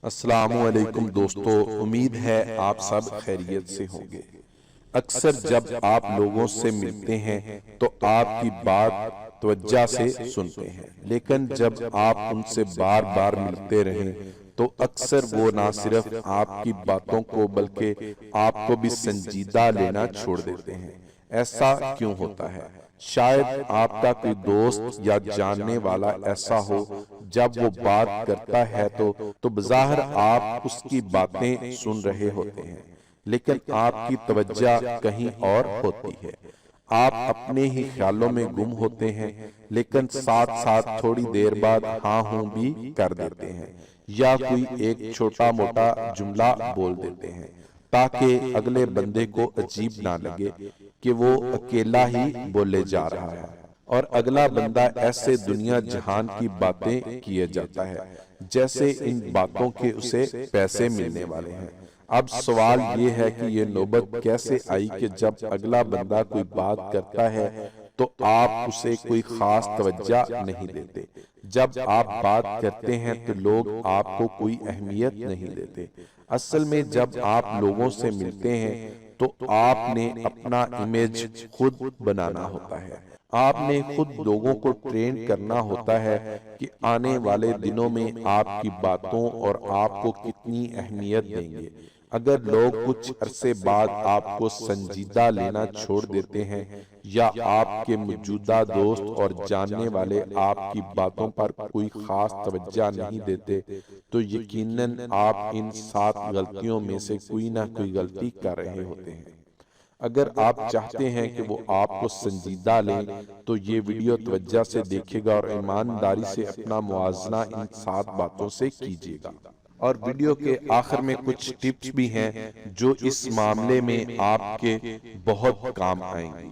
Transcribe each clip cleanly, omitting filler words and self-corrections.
السلام علیکم دوستو، امید ہے آپ سب خیریت سے ہوں گے۔ اکثر جب آپ لوگوں سے ملتے ہیں تو آپ کی بات توجہ سے سنتے ہیں، لیکن جب آپ ان سے بار بار ملتے رہیں تو اکثر وہ نہ صرف آپ کی باتوں کو بلکہ آپ کو بھی سنجیدہ لینا چھوڑ دیتے ہیں۔ ایسا کیوں ہوتا ہے؟ شاید آپ کا کوئی دوست یا جاننے والا ایسا ہو، جب وہ بات کرتا ہے تو بظاہر آپ اس کی باتیں سن رہے ہوتے ہیں، لیکن آپ کی توجہ کہیں اور ہوتی ہے۔ آپ اپنے ہی خیالوں میں گم ہوتے ہیں، لیکن ساتھ ساتھ تھوڑی دیر بعد ہاں ہوں بھی کر دیتے ہیں، یا کوئی ایک چھوٹا موٹا جملہ بول دیتے ہیں تاکہ اگلے بندے کو عجیب نہ لگے کہ وہ اکیلا ہی بولے جا رہا ہے، اور اگلا بندہ ایسے دنیا جہان کی باتیں کیے جاتا ہے جیسے ان باتوں کے اسے پیسے ملنے والے ہیں۔ اب سوال یہ ہے کہ یہ نوبت کیسے آئی کہ جب اگلا بندہ کوئی بات کرتا ہے تو آپ اسے کوئی خاص توجہ نہیں دیتے، جب آپ بات کرتے ہیں تو لوگ آپ کو کوئی اہمیت نہیں دیتے۔ اصل میں جب آپ لوگوں سے ملتے ہیں تو آپ نے اپنا امیج خود بنانا ہوتا ہے۔ آپ نے خود لوگوں کو ٹرین کرنا ہوتا ہے کہ آنے والے دنوں میں آپ کی باتوں اور آپ کو کتنی اہمیت دیں گے۔ اگر لوگ کچھ عرصے بعد آپ کو سنجیدہ لینا چھوڑ دیتے ہیں، یا آپ کے موجودہ دوست اور جاننے والے آپ کی باتوں پر کوئی خاص توجہ نہیں دیتے، تو یقیناً آپ ان 7 غلطیوں میں سے کوئی نہ کوئی غلطی کر رہے ہوتے ہیں۔ اگر آپ چاہتے ہیں کہ وہ آپ کو سنجیدہ لیں تو یہ ویڈیو توجہ سے دیکھے گا اور ایمانداری سے اپنا موازنہ ان 7 باتوں سے کیجیے گا۔ اور ویڈیو کے آخر میں کچھ ٹپس بھی ہیں جو اس معاملے میں آپ کے بہت کام آئیں گی۔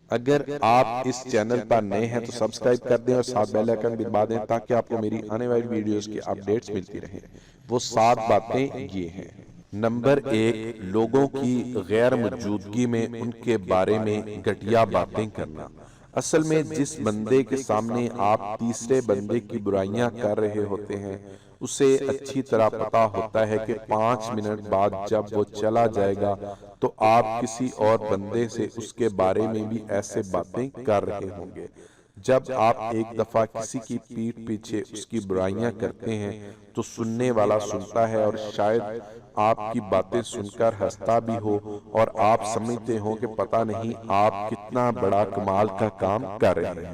اگر آپ اس چینل پر نئے ہیں تو سبسکرائب کر دیں اور ساتھ بیل آئیکن بھی دبا دیں تاکہ آپ کو میری آنے والی ویڈیوز کی اپڈیٹس ملتی رہیں۔ وہ 7 باتیں یہ ہیں۔ نمبر 1، لوگوں کی غیر موجودگی میں ان کے بارے میں گھٹیا باتیں کرنا۔ اصل میں جس بندے کے سامنے آپ تیسرے بندے کی برائیاں کر رہے ہوتے ہیں، اسے اچھی طرح پتا ہوتا ہے کہ 5 منٹ بعد جب وہ چلا جائے گا تو آپ کسی اور بندے سے اس کے بارے میں بھی ایسے باتیں کر رہے ہوں گے۔ جب آپ ایک دفعہ کسی کی پیٹھ پیچھے اس کی برائیاں کرتے ہیں تو سننے والا سنتا ہے، اور شاید آپ کی باتیں سن کر ہنستا بھی ہو اور آپ سمجھتے ہو کہ پتہ نہیں آپ کتنا بڑا کمال کا کام کر رہے ہیں۔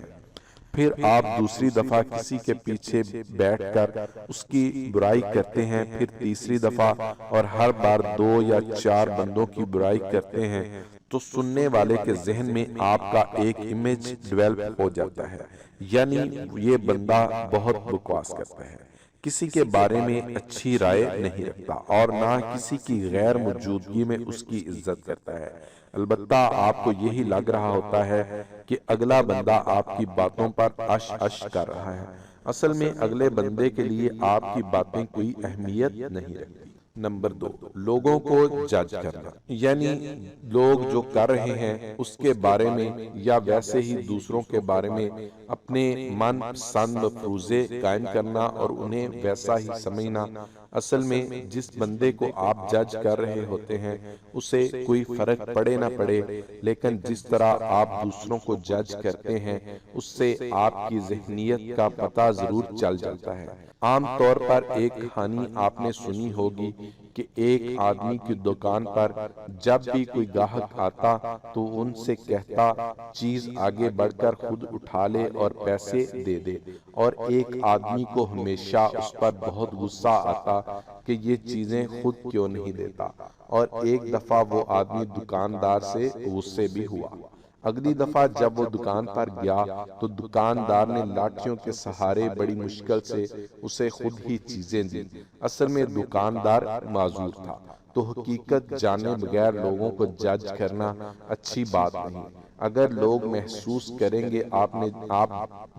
پھر آپ دوسری دفعہ کسی کے پیچھے بیٹھ کر اس کی برائی کرتے ہیں، پھر تیسری دفعہ، اور ہر بار 2 یا 4 بندوں کی برائی کرتے ہیں تو سننے والے کے ذہن میں آپ کا ایک امیج ڈیولپ ہو جاتا ہے، یعنی یہ بندہ بہت بکواس کرتا ہے، کسی کے بارے میں اچھی رائے نہیں رکھتا اور نہ کسی کی غیر موجودگی میں اس کی عزت کرتا ہے۔ البتہ آپ کو یہی لگ رہا ہوتا ہے کہ اگلا بندہ آپ کی باتوں پر اش اش کر رہا ہے۔ اصل میں اگلے بندے کے لیے آپ کی باتیں کوئی اہمیت نہیں رکھتی۔ نمبر 2، لوگوں کو جج کرنا، یعنی لوگ جو کر رہے ہیں اس کے بارے میں یا ویسے ہی دوسروں کے بارے میں اپنے من پسند مفروضے قائم کرنا اور انہیں ویسا ہی سمجھنا۔ اصل میں جس بندے کو آپ جج کر رہے ہوتے ہیں اسے کوئی فرق پڑے نہ پڑے، لیکن جس طرح آپ دوسروں کو جج کرتے ہیں اس سے آپ کی ذہنیت کا پتہ ضرور چل جاتا ہے۔ عام طور پر ایک کہانی آپ نے سنی ہوگی کہ ایک آدمی کی دکان پر جب بھی کوئی گاہک آتا تو ان سے کہتا چیز آگے بڑھ کر خود اٹھا لے اور پیسے دے دے، اور ایک آدمی کو ہمیشہ اس پر بہت غصہ آتا کہ یہ چیزیں خود کیوں نہیں دیتا، اور ایک دفعہ وہ آدمی دکاندار سے غصے بھی ہوا۔ اگلی دفعہ جب وہ دکان پر گیا تو دکاندار نے لاٹھیوں کے سہارے بڑی مشکل سے اسے خود ہی چیزیں دی۔ اصل میں دکاندار معذور تھا۔ تو حقیقت جانے بغیر لوگوں کو جج کرنا اچھی بات نہیں۔ اگر لوگ محسوس کریں گے آپ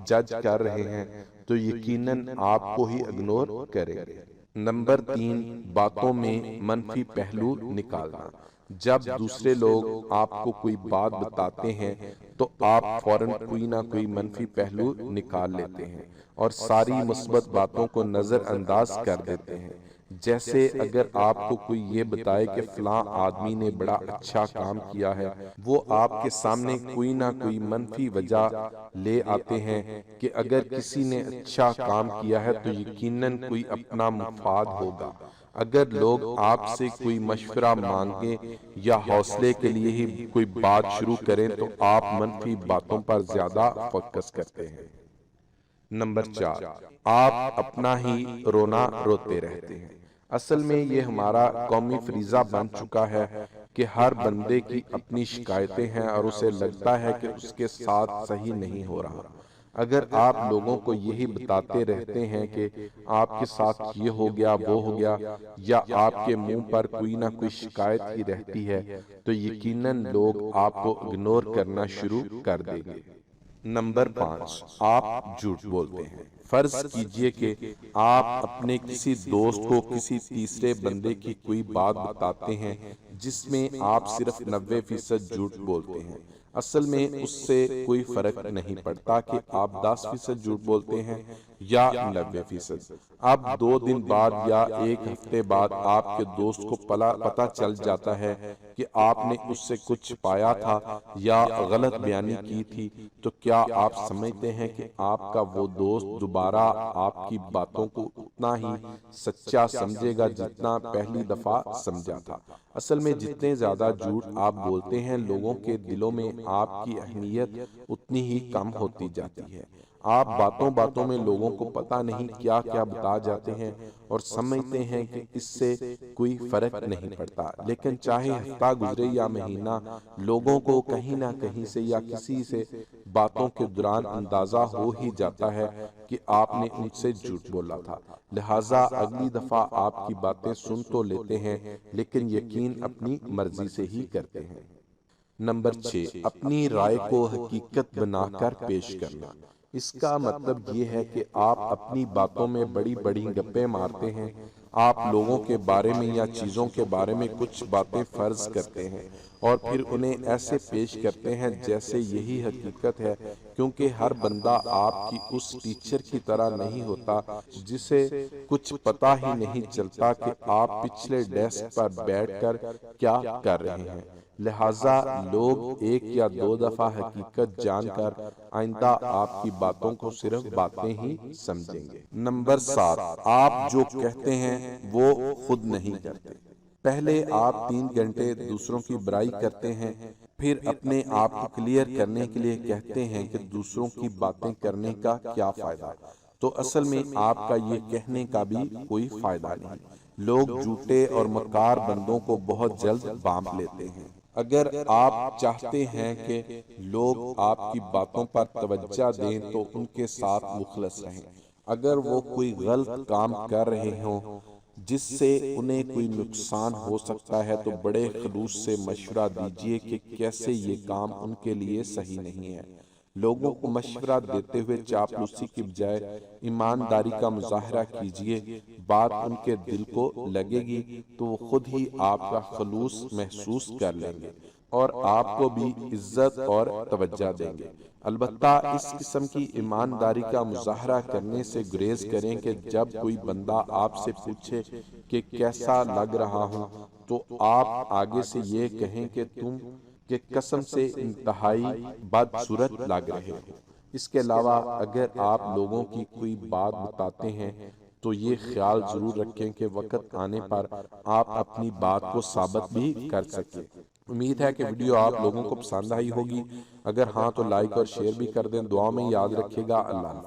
جج کر رہے ہیں تو یقیناً آپ کو ہی اگنور کریں گے۔ نمبر 3، باتوں میں منفی پہلو نکالنا۔ جب دوسرے لوگ آپ کو کوئی بات بتاتے ہیں تو آپ فوراً کوئی نہ کوئی منفی پہلو نکال لیتے ہیں اور ساری مثبت باتوں کو نظر انداز کر دیتے ہیں۔ جیسے اگر آپ کو کوئی یہ بتائے کہ فلاں آدمی نے بڑا اچھا کام کیا ہے، وہ آپ کے سامنے کوئی نہ کوئی منفی وجہ لے آتے ہیں کہ اگر کسی نے اچھا کام کیا ہے تو یقیناً کوئی اپنا مفاد ہوگا۔ اگر لوگ آپ سے کوئی مشورہ مانگیں یا حوصلے کے لیے ہی کوئی بات شروع کریں تو آپ منفی باتوں پر زیادہ فوکس کرتے ہیں۔ نمبر 4، آپ اپنا ہی رونا روتے رہتے ہیں۔ اصل میں یہ ہمارا قومی فریضہ بن چکا ہے کہ ہر بندے کی اپنی شکایتیں ہیں اور اسے لگتا ہے کہ اس کے ساتھ صحیح نہیں ہو رہا۔ اگر آپ لوگوں کو یہی بتاتے رہتے ہیں کہ آپ کے ساتھ یہ ہو گیا وہ ہو گیا، یا آپ کے منہ پر کوئی نہ کوئی شکایت ہی رہتی ہے، تو یقیناً لوگ آپ کو اگنور کرنا شروع کر دیں گے۔ نمبر 5، آپ جھوٹ بولتے ہیں۔ فرض کیجئے کہ آپ اپنے کسی دوست کو کسی تیسرے بندے کی کوئی بات بتاتے ہیں جس میں آپ صرف 90% جھوٹ بولتے ہیں۔ اصل میں اس سے کوئی فرق نہیں پڑتا کہ آپ 10% جھوٹ بولتے ہیں یا 90%۔ اب 2 دن بعد یا 1 ہفتے بعد آپ کے دوست کو پتہ چل جاتا ہے کہ آپ نے اس سے کچھ پایا تھا یا غلط بیانی کی تھی، تو کیا آپ سمجھتے ہیں کہ آپ کا وہ دوست دوبارہ آپ کی باتوں کو اتنا ہی سچا سمجھے گا جتنا پہلی دفعہ سمجھا تھا؟ اصل میں جتنے زیادہ جھوٹ آپ بولتے ہیں، لوگوں کے دلوں میں آپ کی اہمیت اتنی ہی کم ہوتی جاتی ہے۔ آپ باتوں باتوں میں لوگوں کو پتہ نہیں کیا کیا بتا جاتے ہیں اور سمجھتے ہیں کہ اس سے کوئی فرق نہیں پڑتا، لیکن چاہے ہفتہ گزرے یا مہینہ، لوگوں کو کہیں نہ کہیں سے یا کسی سے باتوں کے دوران اندازہ ہو ہی جاتا ہے کہ آپ نے ان سے جھوٹ بولا تھا۔ لہٰذا اگلی دفعہ آپ کی باتیں سن تو لیتے ہیں لیکن یقین اپنی مرضی سے ہی کرتے ہیں۔ نمبر 6، اپنی رائے کو حقیقت بنا کر پیش کرنا۔ اس کا مطلب یہ ہے کہ آپ اپنی باتوں میں بڑی بڑی گپیں مارتے ہیں۔ آپ لوگوں کے بارے میں یا چیزوں کے بارے میں کچھ باتیں فرض کرتے ہیں اور پھر انہیں ایسے پیش کرتے ہیں جیسے یہی حقیقت ہے، کیونکہ ہر بندہ آپ کی اس ٹیچر کی طرح نہیں ہوتا جسے کچھ پتہ ہی نہیں چلتا کہ آپ پچھلے ڈیسک پر بیٹھ کر کیا کر رہے ہیں۔ لہٰذا لوگ 1 یا 2 دفعہ حقیقت جان کر آئندہ آپ کی باتوں کو صرف باتیں ہی سمجھیں گے۔ نمبر 7، آپ جو کہتے ہیں وہ خود نہیں کرتے۔ پہلے آپ 3 گھنٹے دوسروں کی برائی کرتے ہیں، پھر اپنے آپ کو کلیئر کرنے کے لیے کہتے ہیں کہ دوسروں کی باتیں کرنے کا کیا فائدہ، تو اصل میں آپ کا یہ کہنے کا بھی کوئی فائدہ نہیں۔ لوگ جھوٹے اور مکار بندوں کو بہت جلد بانپ لیتے ہیں۔ اگر آپ چاہتے ہیں کہ لوگ آپ کی باتوں پر توجہ دیں تو ان کے ساتھ مخلص رہیں۔ اگر وہ کوئی غلط کام کر رہے ہوں جس سے انہیں کوئی نقصان ہو سکتا ہے تو بڑے خلوص سے مشورہ دیجیے کہ کیسے یہ کام ان کے لیے صحیح نہیں ہے۔ لوگوں کو مشورہ دیتے ہوئے چاپلوسی کی بجائے ایمانداری کا مظاہرہ کیجیے۔ بات ان کے دل کو لگے گی تو وہ خود ہی آپ کا خلوص محسوس کر لیں گے اور آپ کو بھی عزت اور توجہ دیں گے۔ البتہ اس قسم کی ایمانداری کا مظاہرہ کرنے سے گریز کریں کہ جب کوئی بندہ آپ سے پوچھے کہ کیسا لگ رہا ہوں تو آپ آگے سے یہ کہیں کہ تم کہ قسم سے انتہائی بدصورت لگ رہے ہو۔ اس کے علاوہ اگر آپ لوگوں کی کوئی بات بتاتے ہیں تو یہ خیال ضرور رکھیں کہ وقت آنے پر آپ اپنی بات کو ثابت بھی کر سکیں۔ امید ہے کہ ویڈیو آپ لوگوں کو پسند آئی ہوگی۔ اگر ہاں تو لائک اور شیئر بھی کر دیں۔ دعاؤں میں یاد رکھیے گا۔ اللہ حافظ۔